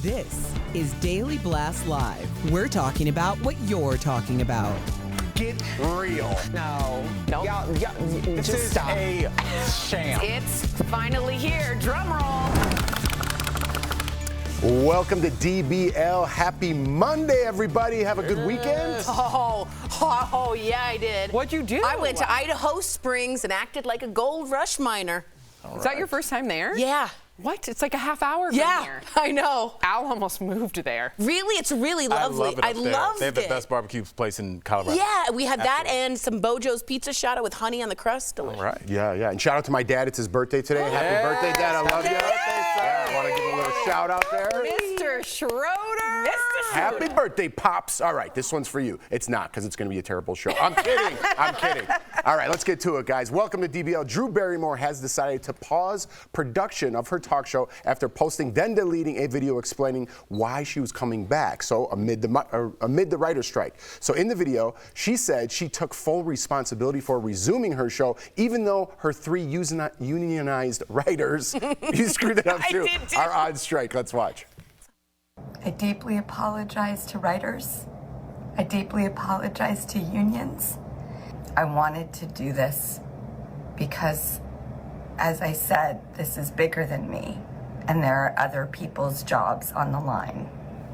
This is Daily Blast Live. We're talking about what you're talking about. Get real. No. Yeah, this is stop. a sham. It's finally here. Drum roll. Welcome to DBL. Happy Monday, everybody. Have a good weekend. Oh, yeah, I did. What'd you do? I went to Idaho Springs and acted like a gold rush miner. Is that your first time there? Yeah. What? It's like a half hour from Yeah, here. I know. Al almost moved there. Really? It's really lovely. I love it up there. loved They have the it. best barbecue place in Colorado. Yeah, we had that and some Bojo's Pizza Shotta with honey on the crust. Delicious. All right. Yeah. And shout out to my dad. It's his birthday today. Happy birthday, Dad. I love you. I want to give a little shout out there. Mr. Schroeder. Happy birthday, Pops. All right, this one's for you. It's not, because it's going to be a terrible show. I'm kidding. I'm kidding. All right, let's get to it, guys. Welcome to DBL. Drew Barrymore has decided to pause production of her talk show after posting, then deleting a video explaining why she was coming back. So amid the writer's strike. So in the video, she said she took full responsibility for resuming her show, even though her 3 unionized writers, you screwed it up too, are on strike. Let's watch. I deeply apologize to writers. I deeply apologize to unions. I wanted to do this because, as I said, this is bigger than me, and there are other people's jobs on the line.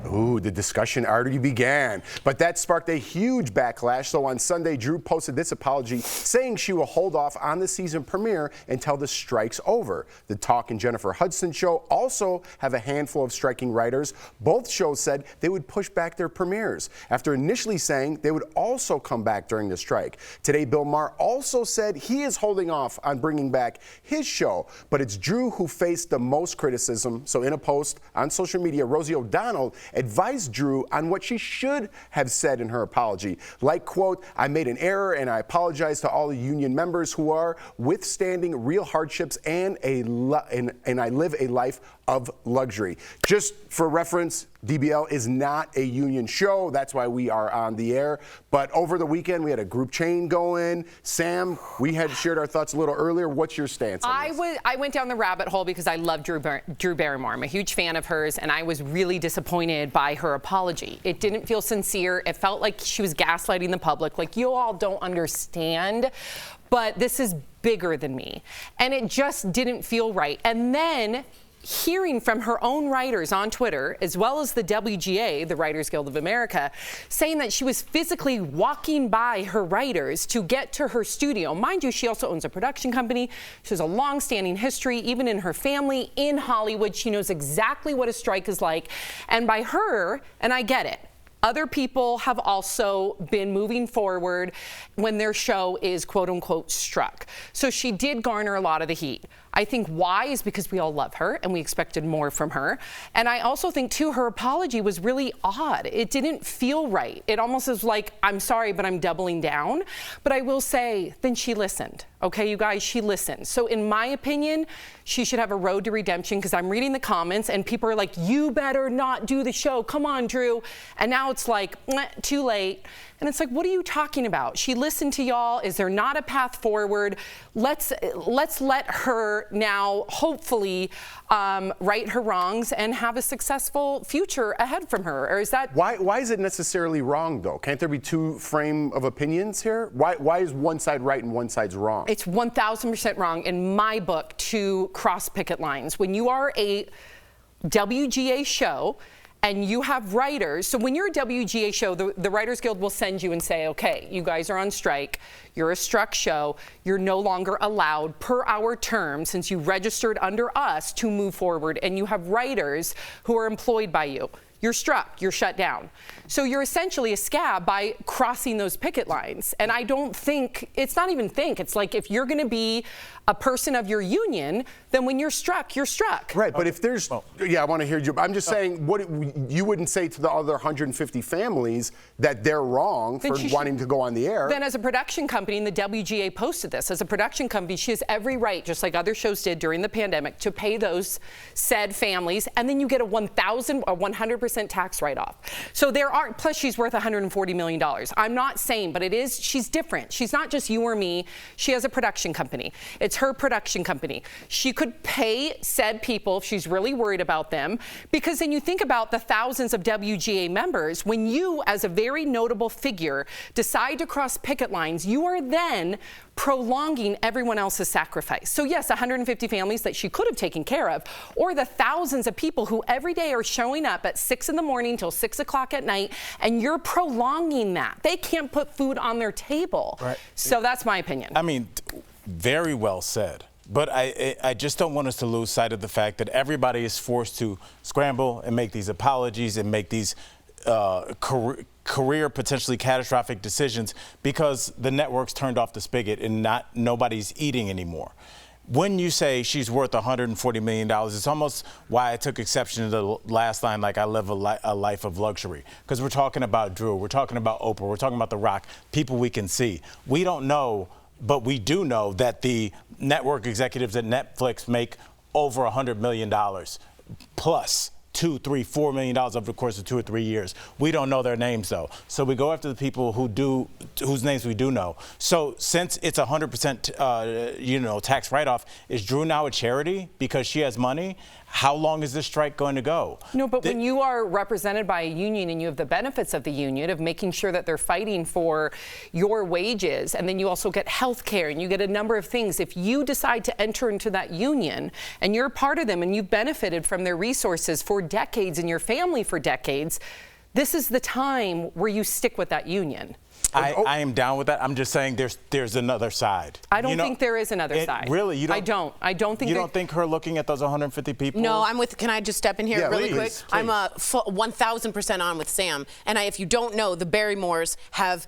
Ooh, the discussion already began. But that sparked a huge backlash. So on Sunday, Drew posted this apology saying she will hold off on the season premiere until the strike's over. The Talk and Jennifer Hudson show also have a handful of striking writers. Both shows said they would push back their premieres after initially saying they would also come back during the strike. Today, Bill Maher also said he is holding off on bringing back his show, but it's Drew who faced the most criticism. So in a post on social media, Rosie O'Donnell advised Drew on what she should have said in her apology. Like, quote, "I made an error and I apologize to all the union members who are withstanding real hardships and I live a life of luxury." Just for reference, DBL is not a union show. That's why we are on the air. But over the weekend, we had a group chain going. Sam, we had shared our thoughts a little earlier. What's your stance on this? I went down the rabbit hole because I love Drew Barrymore. I'm a huge fan of hers, and I was really disappointed by her apology. It didn't feel sincere. It felt like she was gaslighting the public, like, you all don't understand, but this is bigger than me. And it just didn't feel right. And then hearing from her own writers on Twitter, as well as the WGA, the Writers Guild of America, saying that she was physically walking by her writers to get to her studio. Mind you, she also owns a production company. She has a long-standing history, even in her family, in Hollywood. She knows exactly what a strike is like. And by her, and I get it, other people have also been moving forward when their show is quote unquote struck. So she did garner a lot of the heat. I think why is because we all love her and we expected more from her. And I also think too, her apology was really odd. It didn't feel right. It almost is like, I'm sorry, but I'm doubling down. But I will say, then she listened. Okay, you guys, she listened. So in my opinion, she should have a road to redemption, because I'm reading the comments and people are like, you better not do the show. Come on, Drew. And now it's like, too late. And it's like, what are you talking about? She listened to y'all. Is there not a path forward? Let's let her now hopefully right her wrongs and have a successful future ahead from her. Or is that Why is it necessarily wrong, though? Can't there be 2 frame of opinions here? Why is one side right and one side's wrong? It's 1,000% wrong in my book to cross picket lines. When you are a WGA show and you have writers, so when you're a WGA show, the Writers Guild will send you and say, okay, you guys are on strike, you're a struck show, you're no longer allowed per our terms, since you registered under us, to move forward, and you have writers who are employed by you. You're struck, you're shut down. So you're essentially a scab by crossing those picket lines. And I don't think, it's not even think, it's like if you're gonna be a person of your union, then when you're struck, you're struck. Right, but if there's, I want to hear you. I'm just saying, what you wouldn't say to the other 150 families that they're wrong for wanting to go on the air. Then as a production company, and the WGA posted this, as a production company, she has every right, just like other shows did during the pandemic, to pay those said families, and then you get a 1,000 or 100% 100% tax write-off. So there are, plus she's worth $140 million. I'm not saying, but she's different. She's not just you or me. She has a production company. It's her production company. She could pay said people if she's really worried about them, because then you think about the thousands of WGA members. When you, as a very notable figure, decide to cross picket lines, you are then prolonging everyone else's sacrifice. So yes, 150 families that she could have taken care of, or the thousands of people who every day are showing up at 6 in the morning till 6 o'clock at night, and you're prolonging that. They can't put food on their table. Right. So that's my opinion. I mean, very well said. But I just don't want us to lose sight of the fact that everybody is forced to scramble and make these apologies and make these career potentially catastrophic decisions because the networks turned off the spigot and nobody's eating anymore. When you say she's worth $140 million, it's almost why I took exception to the last line, like I live a life of luxury. Because we're talking about Drew, we're talking about Oprah, we're talking about The Rock, people we can see. We don't know, but we do know that the network executives at Netflix make over $100 million plus. $2, $3, $4 million over the course of 2 or 3 years. We don't know their names though. So we go after the people whose names we do know. So since it's 100% tax write-off, is Drew now a charity because she has money? How long is this strike going to go? No, but when you are represented by a union and you have the benefits of the union of making sure that they're fighting for your wages, and then you also get health care and you get a number of things, if you decide to enter into that union and you're a part of them and you've benefited from their resources for decades and your family for decades, this is the time where you stick with that union. I am down with that. I'm just saying there's another side. I don't think there is another side. Really? You don't? I don't think. You don't think her looking at those 150 people? No, I'm with. Can I just step in here really quick? Please. I'm 1,000% on with Sam. And if you don't know, the Barrymores have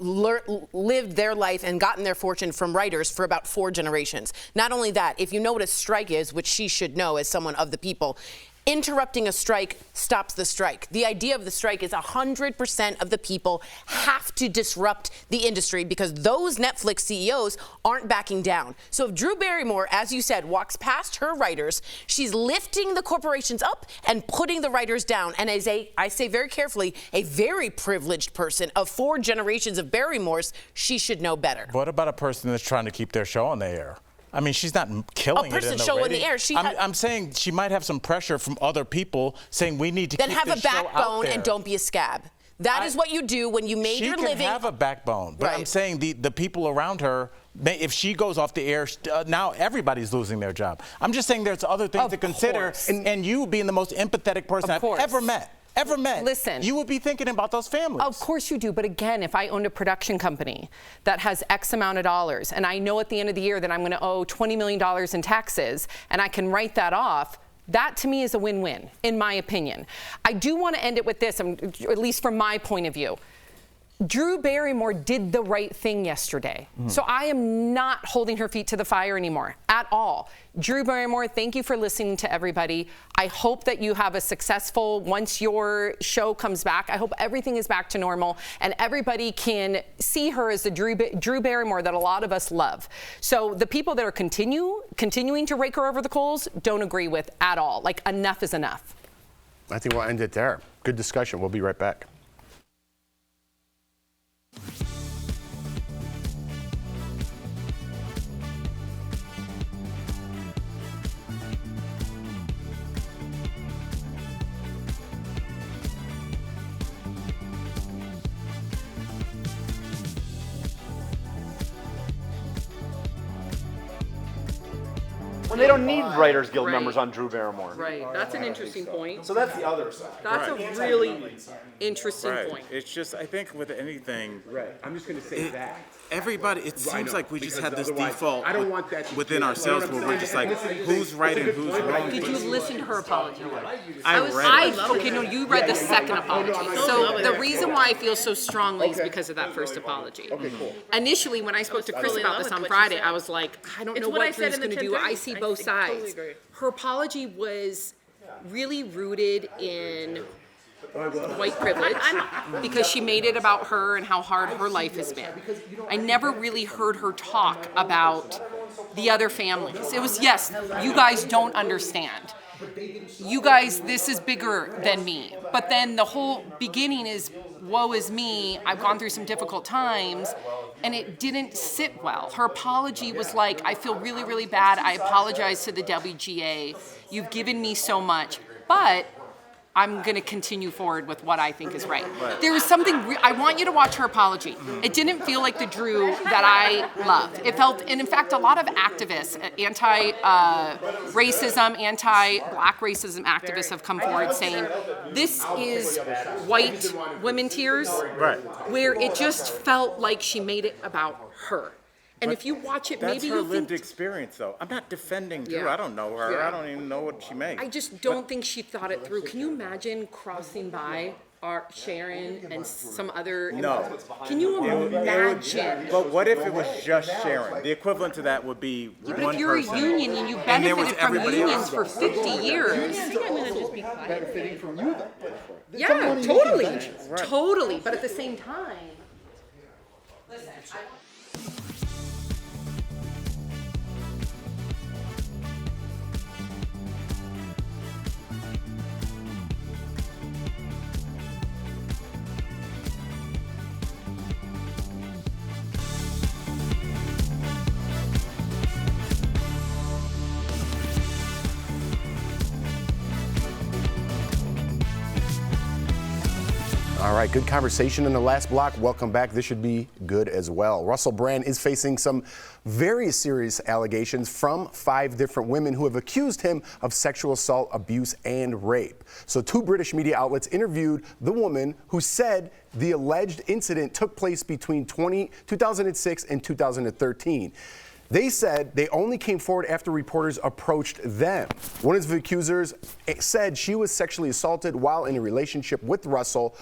lived their life and gotten their fortune from writers for about 4 generations. Not only that, if you know what a strike is, which she should know as someone of the people, interrupting a strike stops the strike. The idea of the strike is 100% of the people have to disrupt the industry because those Netflix CEOs aren't backing down. So if Drew Barrymore, as you said, walks past her writers, she's lifting the corporations up and putting the writers down. And as I say very carefully, a very privileged person of 4 generations of Barrymores, she should know better. What about a person that's trying to keep their show on the air? I mean, she's not killing it in the show rating. in the air. I'm saying she might have some pressure from other people saying we need to keep this show out there. Then have a backbone and don't be a scab. That is what you do when you made your living. She can have a backbone, but I'm saying the people around her, if she goes off the air, now everybody's losing their job. I'm just saying there's other things to consider, and you being the most empathetic person I've ever met. Listen, you would be thinking about those families. Of course you do. But again, if I owned a production company that has X amount of dollars and I know at the end of the year that I'm going to owe $20 million in taxes and I can write that off, that to me is a win-win, in my opinion. I do want to end it with this, at least from my point of view. Drew Barrymore did the right thing yesterday. So I am not holding her feet to the fire anymore at all. Drew Barrymore, thank you for listening to everybody. I hope that you have a successful, once your show comes back, I hope everything is back to normal and everybody can see her as the Drew Barrymore that a lot of us love. So the people that are continuing to rake her over the coals don't agree with at all. Like, enough is enough. I think we'll end it there. Good discussion. We'll be right back. When they don't need Writers Guild members on Drew Barrymore. Right, that's an interesting point. So that's the other side. That's a really interesting point. It's just, I think with anything, I'm just going to say that. everybody, it seems like we just had this otherwise, default I don't want that within ourselves where we're just like, who's right and who's wrong. Did you listen to her apology? I read it. Okay, no, you read the second apology. So the reason why I feel so strongly is because of that first apology. Okay, cool. Initially, when I spoke to Chris about this on Friday, I was like, I don't know what Drew's going to do. I see both sides. Her apology was really rooted in white privilege because she made it about her and how hard her life has been. I never really heard her talk about the other families. It was, yes, you guys don't understand. you guys, this is bigger than me. But then the whole beginning is, woe is me, I've gone through some difficult times, and it didn't sit well. Her apology was like, I feel really, really bad. I apologize to the WGA. You've given me so much, but I'm going to continue forward with what I think is right. There was something, I want you to watch her apology. It didn't feel like the Drew that I loved. It felt, and in fact, a lot of activists, anti-racism, anti-black racism activists have come forward saying, this is white women tears, where it just felt like she made it about her. And if you watch it, that's maybe her you lived think, experience, though. I'm not defending Drew. Yeah. I don't know her. Yeah. I don't even know what she makes. I just don't think she thought it through. Can you imagine crossing by our Sharon and some other? No. Can you imagine? But what if it was just Sharon? The equivalent to that would be But one if you're person. a union and you've And there was benefited from everybody unions else. for 50 years. Benefiting from you, then. Yeah, totally. Totally. But at the same time, listen, All right, good conversation in the last block. Welcome back. This should be good as well. Russell Brand is facing some very serious allegations from 5 different women who have accused him of sexual assault, abuse, and rape. So 2 British media outlets interviewed the woman who said the alleged incident took place between 2006 and 2013. They said they only came forward after reporters approached them. One of the accusers said she was sexually assaulted while in a relationship with Russell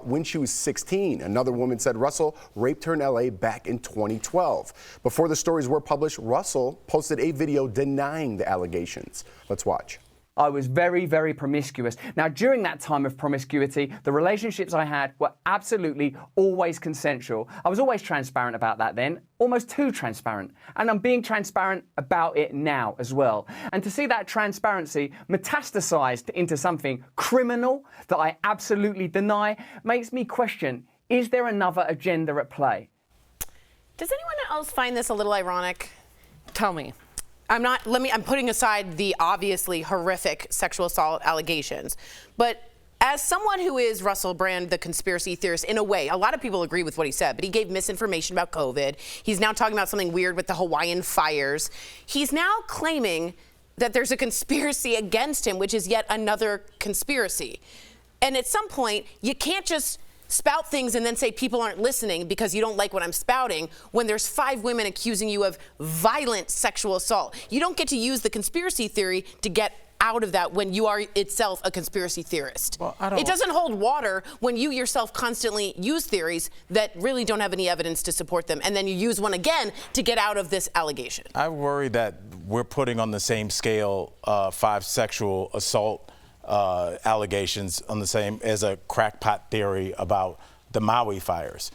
when she was 16. Another woman said Russell raped her in LA back in 2012. Before the stories were published, Russell posted a video denying the allegations. Let's watch. I was very, very promiscuous. Now, during that time of promiscuity, the relationships I had were absolutely always consensual. I was always transparent about that then, almost too transparent. And I'm being transparent about it now as well. And to see that transparency metastasized into something criminal that I absolutely deny makes me question, is there another agenda at play? Does anyone else find this a little ironic? tell me. I'm putting aside the obviously horrific sexual assault allegations, but as someone who is Russell Brand, the conspiracy theorist, in a way, a lot of people agree with what he said, but he gave misinformation about COVID. He's now talking about something weird with the Hawaiian fires. He's now claiming that there's a conspiracy against him, which is yet another conspiracy. And at some point, you can't just spout things and then say people aren't listening because you don't like what I'm spouting when there's 5 women accusing you of violent sexual assault. You don't get to use the conspiracy theory to get out of that when you are itself a conspiracy theorist. Well, it doesn't hold water when you yourself constantly use theories that really don't have any evidence to support them, and then you use one again to get out of this allegation. I worry that we're putting on the same scale 5 sexual assault allegations on the same as a crackpot theory about the Maui fires.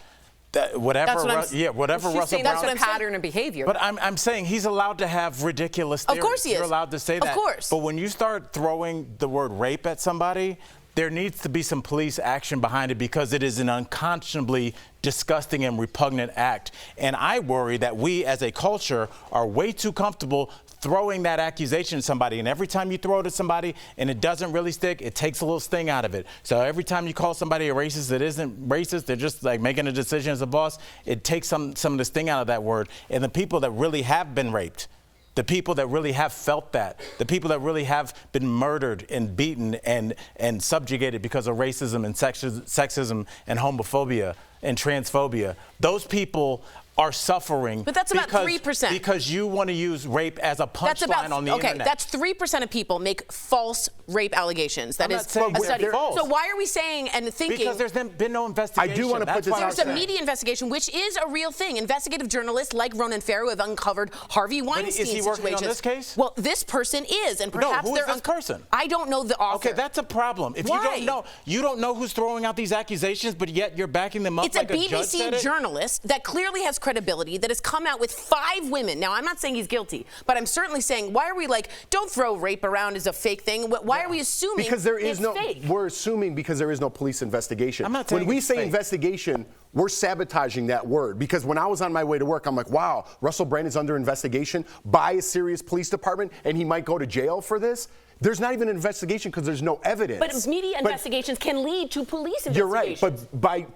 Whatever Russell That's Brown, a pattern of behavior. But I'm saying he's allowed to have ridiculous theories. Of course he is. You're allowed to say that. Of course. But when you start throwing the word rape at somebody, there needs to be some police action behind it because it is an unconscionably disgusting and repugnant act. And I worry that we as a culture are way too comfortable throwing that accusation at somebody. And every time you throw it at somebody and it doesn't really stick, it takes a little sting out of it. So every time you call somebody a racist that isn't racist, they're just like making a decision as a boss, it takes some of the sting out of that word. And the people that really have been raped, the people that really have felt that, the people that really have been murdered and beaten and subjugated because of racism and sexism and homophobia and transphobia, those people are suffering. But that's about 3%. Because you want to use rape as a punchline on the internet. That's 3% of people make false rape allegations. That I'm is not saying a they're study. false. So why are we saying and thinking? Because there's been no investigation. I do want to put this out There's a media investigation, which is a real thing. Investigative journalists like Ronan Farrow have uncovered Harvey Weinstein is he situations. working on this case? Well, this person is, and perhaps who they're is this person? I don't know the author. Okay, that's a problem. If Why? you don't know who's throwing out these accusations, but yet you're backing them up It's like a a judge said BBC it? journalist that clearly has credibility that has come out with 5 women. Now, I'm not saying he's guilty, but I'm certainly saying, why are we like, don't throw rape around as a fake thing? Why are we assuming because there is it's fake? we're assuming because there is no police investigation. I'm not saying when we it's say fake. investigation, we're sabotaging that word because when I was on my way to work, I'm like, wow, Russell Brand is under investigation by a serious police department and he might go to jail for this. There's not even an investigation because there's no evidence. But media investigations can lead to police investigations. You're right, but by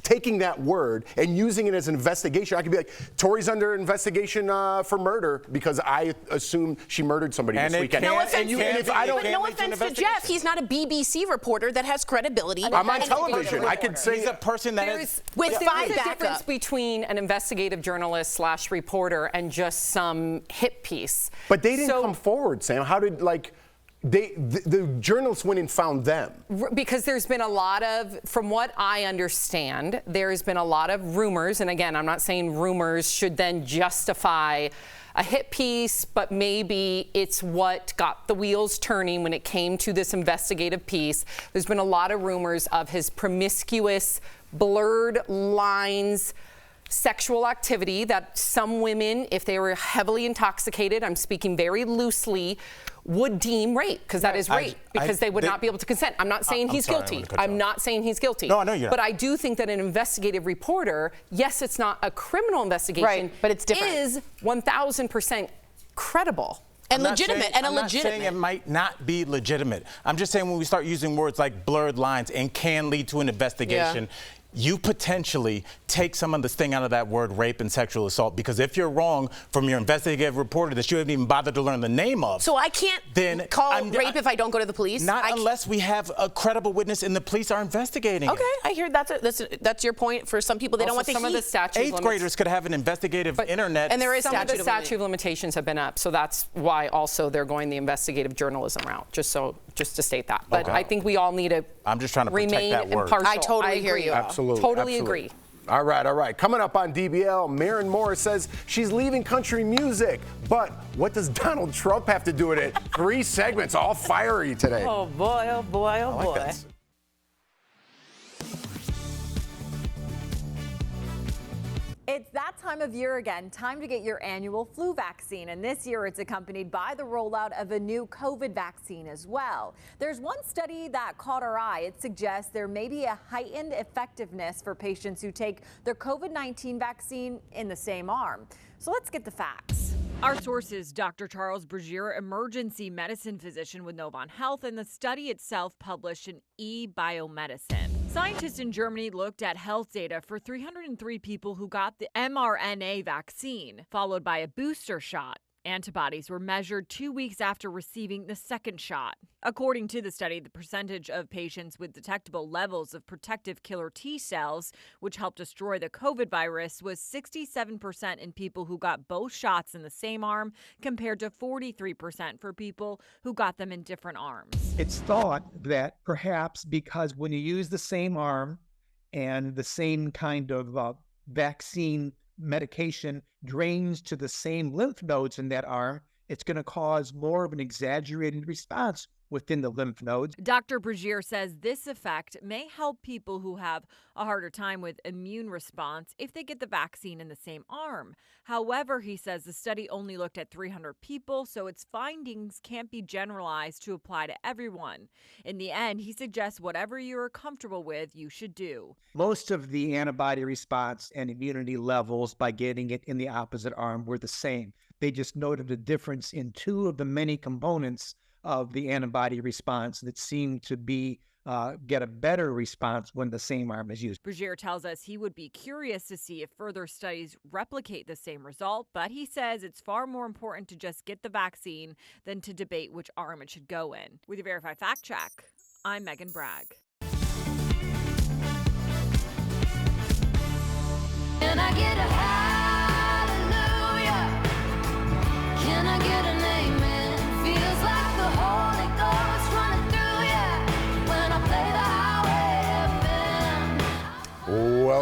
taking that word and using it as an investigation, I could be like, Tori's under investigation for murder because I assume she murdered somebody And this it weekend. can't- No offense, But no offense to Jeff. He's not a BBC reporter that has credibility. I'm on television. I could say He's a person that is. With There's 5 a difference backup. between an investigative journalist / reporter and just some hit piece. But they didn't come forward, Sam. How did, like, the journalists went and found them? Because there's been a lot of, from what I understand, there's been a lot of rumors, and again, I'm not saying rumors should then justify a hit piece, but maybe it's what got the wheels turning when it came to this investigative piece. There's been a lot of rumors of his promiscuous, blurred lines, sexual activity that some women, if they were heavily intoxicated, I'm speaking very loosely, would deem rape, because that is rape, because they would not be able to consent. I'm not saying he's guilty. I'm not saying he's guilty. No, I know you're not. But I do think that an investigative reporter, yes, it's not a criminal investigation, Right, but it's different. is 1,000% credible. And I'm legitimate, not saying it might not be legitimate. I'm just saying when we start using words like blurred lines and can lead to an investigation, you potentially take some of the sting out of that word rape and sexual assault, because if you're wrong from your investigative reporter that you haven't even bothered to learn the name of, So I can't then call rape if I don't go to the police? Not unless we have a credible witness and the police are investigating Okay, I hear that's your point. For some people, they don't want the some of heat. the statute Eighth graders could have an investigative internet. And there is some of the statute of statute of limitations have been up, so that's why also they're going the investigative journalism route, just to state that. But Okay. I think we all need to I'm just trying to protect remain that word. impartial. I totally hear agree. you. Absolutely. Totally absolutely. agree. All right. Coming up on DBL, Maren Morris says she's leaving country music. But what does Donald Trump have to do with it? 3 segments, all fiery today. Oh boy, oh boy, oh I like boy. that. It's that time of year again, time to get your annual flu vaccine. And this year it's accompanied by the rollout of a new COVID vaccine as well. There's one study that caught our eye. It suggests there may be a heightened effectiveness for patients who take their COVID-19 vaccine in the same arm. So let's get the facts. Our source is Dr. Charles Brugier, emergency medicine physician with Novant Health, and the study itself published in eBiomedicine. Scientists in Germany looked at health data for 303 people who got the mRNA vaccine, followed by a booster shot. Antibodies were measured 2 weeks after receiving the second shot. According to the study, the percentage of patients with detectable levels of protective killer T cells, which help destroy the COVID virus, was 67% in people who got both shots in the same arm, compared to 43% for people who got them in different arms. It's thought that perhaps because when you use the same arm and the same kind of vaccine medication drains to the same lymph nodes in that arm, it's going to cause more of an exaggerated response within the lymph nodes. Dr. Brugier says this effect may help people who have a harder time with immune response if they get the vaccine in the same arm. However, he says the study only looked at 300 people, so its findings can't be generalized to apply to everyone. In the end, he suggests whatever you're comfortable with, you should do. Most of the antibody response and immunity levels by getting it in the opposite arm were the same. They just noted a difference in 2 of the many components of the antibody response that seem to be get a better response when the same arm is used. Brugier tells us he would be curious to see if further studies replicate the same result, but he says it's far more important to just get the vaccine than to debate which arm it should go in. With your Verified Fact Check, I'm Megan Bragg. Can I get a hallelujah? Can I get an amen? Feels like the Holy Ghost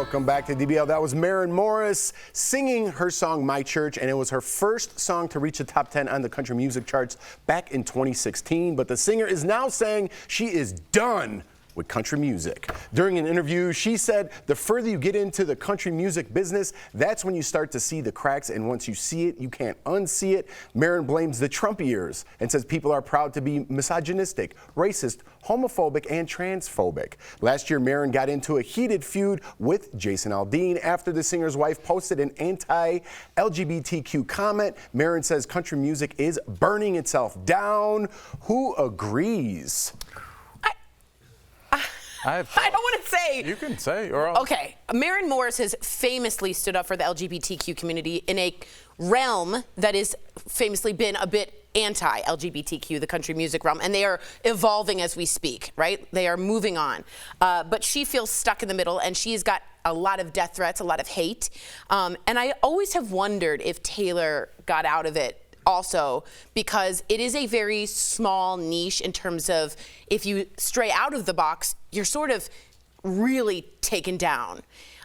Welcome back to DBL. That was Maren Morris singing her song My Church, and it was her first song to reach the top 10 on the country music charts back in 2016. But the singer is now saying she is done with country music. During an interview, she said the further you get into the country music business, that's when you start to see the cracks, and once you see it, you can't unsee it. Maren blames the Trump years and says people are proud to be misogynistic, racist, homophobic, and transphobic. Last year, Maren got into a heated feud with Jason Aldean after the singer's wife posted an anti-LGBTQ comment. Maren says country music is burning itself down. Who agrees? I don't want to say. You can say. Or I'll... Okay. Maren Morris has famously stood up for the LGBTQ community in a realm that has famously been a bit anti-LGBTQ, the country music realm, and they are evolving as we speak, right? They are moving on. But she feels stuck in the middle, and she's got a lot of death threats, a lot of hate. And I always have wondered if Taylor got out of it also, because it is a very small niche in terms of if you stray out of the box, you're sort of really taken down.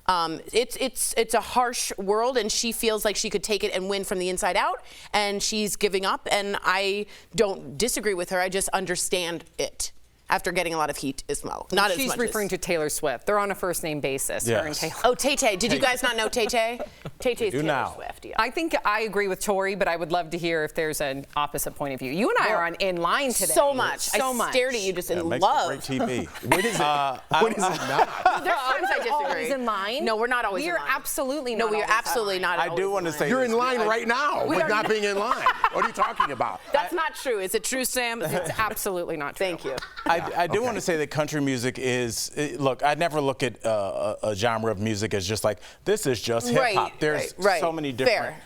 It's a harsh world, and she feels like she could take it and win from the inside out, and she's giving up, and I don't disagree with her. I just understand it after getting a lot, of heat as well. Not as much. She's referring to Taylor Swift. They're on a first name basis. Yes. Her and Taylor. Oh, Tay-Tay. Did you guys not know Tay-Tay? Tay-Tay's Taylor now. Swift. Yeah. I think I agree with Tori, but I would love to hear if there's an opposite point of view. You and I are in line today. So much. So I much. stared at you just in makes love. Great TV. What is it? What is it not? There's times I disagree. Always in line? No, we're not always We in are line. absolutely No, not we are always in absolutely line. not. I do want to say You're in this. line right now with not being in line. What are you talking about? That's not true. Is it true, Sam? It's absolutely not true. Thank you. I do want to say that country music is, look, I never look at a genre of music as just like, this is just hip hop. Right, There's right. so many different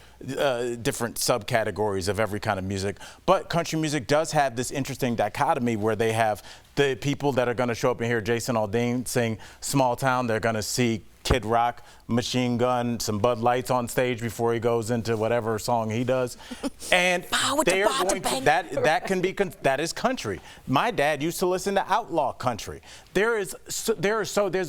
different subcategories of every kind of music. But country music does have this interesting dichotomy where they have the people that are going to show up and hear Jason Aldean sing Small Town. They're going to see Kid Rock, Machine Gun, some Bud Lights on stage before he goes into whatever song he does, and they are going to, that is country. My dad used to listen to outlaw country. There's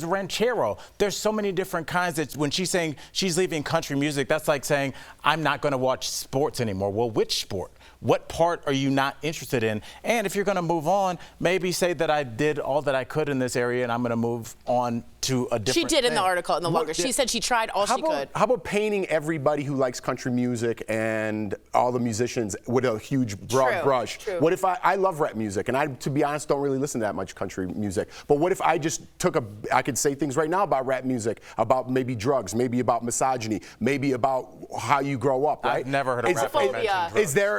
ranchero. There's so many different kinds that when she's saying she's leaving country music, that's like saying I'm not going to watch sports anymore. Well, which sport? What part are you not interested in? And if you're going to move on, maybe say that I did all that I could in this area and I'm going to move on to a different She did in the thing. article, in the longer. She said she tried all she could. How about painting everybody who likes country music and all the musicians with a huge broad brush? True. What if I love rap music, and I, to be honest, don't really listen to that much country music. But what if I just I could say things right now about rap music, about maybe drugs, maybe about misogyny, maybe about how you grow up, right? I've never heard a rapper mention drugs.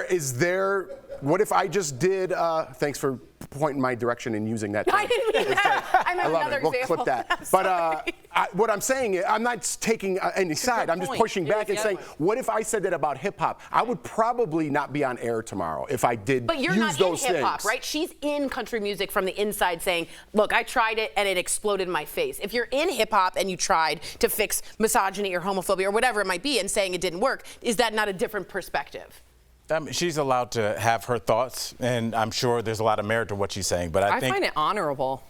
Is there, what if I just did, thanks for pointing my direction and using that term. I didn't mean that. I meant love another it. We'll example. clip that. But what I'm saying is, I'm not taking any side. I'm just pushing back and saying, what if I said that about hip hop? I would probably not be on air tomorrow if I did But you're use not in those hip hop, things. right? She's in country music from the inside saying, look, I tried it and it exploded in my face. If you're in hip hop and you tried to fix misogyny or homophobia or whatever it might be and saying it didn't work, is that not a different perspective? I mean, she's allowed to have her thoughts, and I'm sure there's a lot of merit to what she's saying. But I think find it honorable.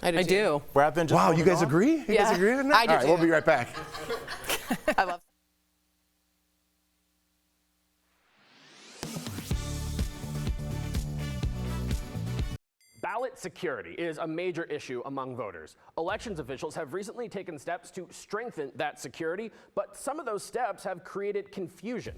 I do. Rather than just Wow, you guys on. agree? You Yeah. guys agree with that? I do All right, too. we'll be right back. I love Ballot security is a major issue among voters. Elections officials have recently taken steps to strengthen that security, but some of those steps have created confusion.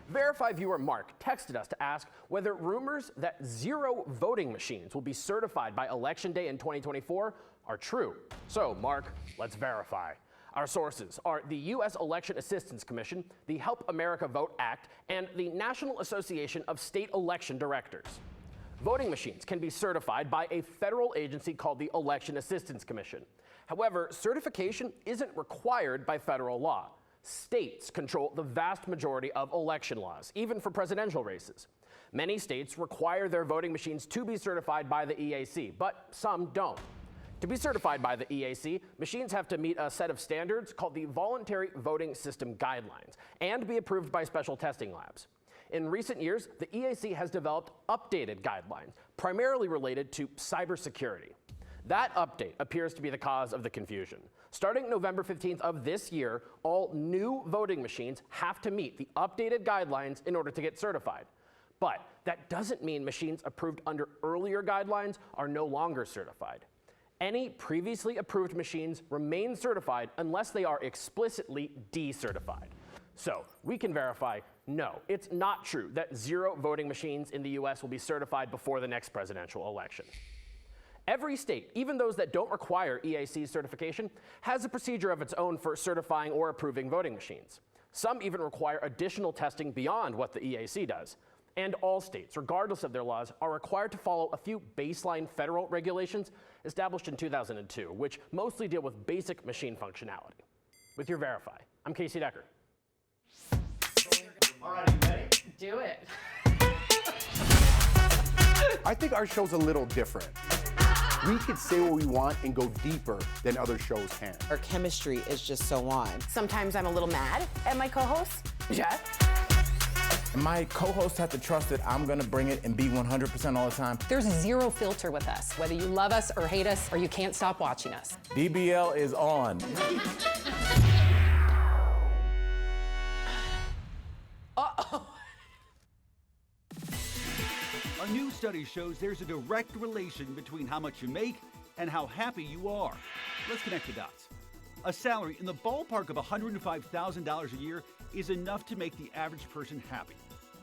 Verify viewer Mark texted us to ask whether rumors that 0 voting machines will be certified by Election Day in 2024 are true. So, Mark, let's verify. Our sources are the U.S. Election Assistance Commission, the Help America Vote Act, and the National Association of State Election Directors. Voting machines can be certified by a federal agency called the Election Assistance Commission. However, certification isn't required by federal law. States control the vast majority of election laws, even for presidential races. Many states require their voting machines to be certified by the EAC, but some don't. To be certified by the EAC, machines have to meet a set of standards called the Voluntary Voting System Guidelines and be approved by special testing labs. In recent years, the EAC has developed updated guidelines, primarily related to cybersecurity. That update appears to be the cause of the confusion. Starting November 15th of this year, all new voting machines have to meet the updated guidelines in order to get certified. But that doesn't mean machines approved under earlier guidelines are no longer certified. Any previously approved machines remain certified unless they are explicitly decertified. So we can verify, no, it's not true that 0 voting machines in the US will be certified before the next presidential election. Every state, even those that don't require EAC certification, has a procedure of its own for certifying or approving voting machines. Some even require additional testing beyond what the EAC does. And all states, regardless of their laws, are required to follow a few baseline federal regulations established in 2002, which mostly deal with basic machine functionality. With your Verify, I'm Casey Decker. All right, you ready? Do it. I think our show's a little different. We could say what we want and go deeper than other shows can. Our chemistry is just so on. Sometimes I'm a little mad at my co-host, Jeff. And my co-hosts have to trust that I'm gonna bring it and be 100% all the time. There's 0 filter with us, whether you love us or hate us or you can't stop watching us. DBL is on. A new study shows there's a direct relation between how much you make and how happy you are. Let's connect the dots. A salary in the ballpark of $105,000 a year is enough to make the average person happy.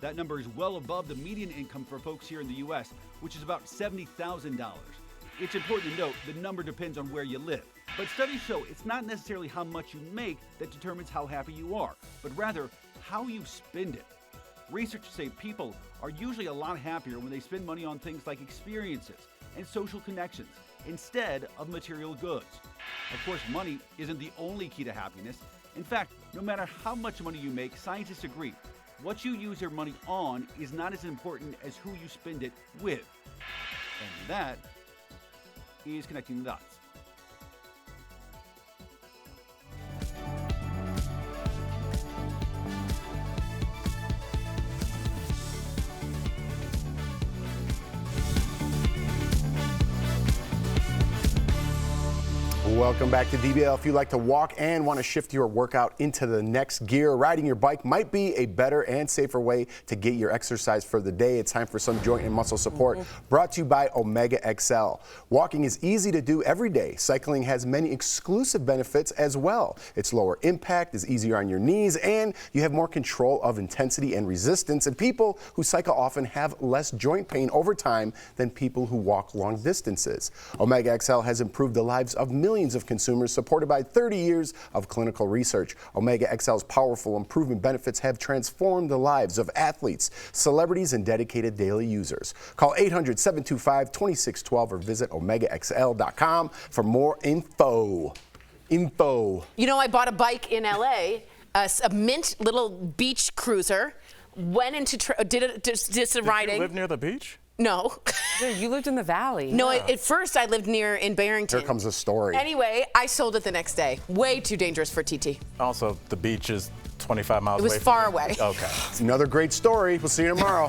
That number is well above the median income for folks here in the U.S., which is about $70,000. It's important to note the number depends on where you live. But studies show it's not necessarily how much you make that determines how happy you are, but rather how you spend it. Researchers say people are usually a lot happier when they spend money on things like experiences and social connections instead of material goods. Of course, money isn't the only key to happiness. In fact, no matter how much money you make, scientists agree, what you use your money on is not as important as who you spend it with. And that is connecting the dots. Welcome back to DBL. If you like to walk and want to shift your workout into the next gear, riding your bike might be a better and safer way to get your exercise for the day. It's time for some joint and muscle support, brought to you by Omega XL. Walking is easy to do every day. Cycling has many exclusive benefits as well. It's lower impact, is easier on your knees, and you have more control of intensity and resistance. And people who cycle often have less joint pain over time than people who walk long distances. Omega XL has improved the lives of millions of consumers, supported by 30 years of clinical research. Omega XL's powerful improvement benefits have transformed the lives of athletes, celebrities, and dedicated daily users. Call 800-725-2612 or visit omegaxl.com for more info. You know, I bought a bike in LA, a mint little beach cruiser, went into, did some riding. You live near the beach? No. Yeah, you lived in the valley. No, at first I lived in Barrington. Here comes the story. Anyway, I sold it the next day. Way too dangerous for TT. Also, the beach is 25 miles away. It was far away. Okay. It's another great story. We'll see you tomorrow.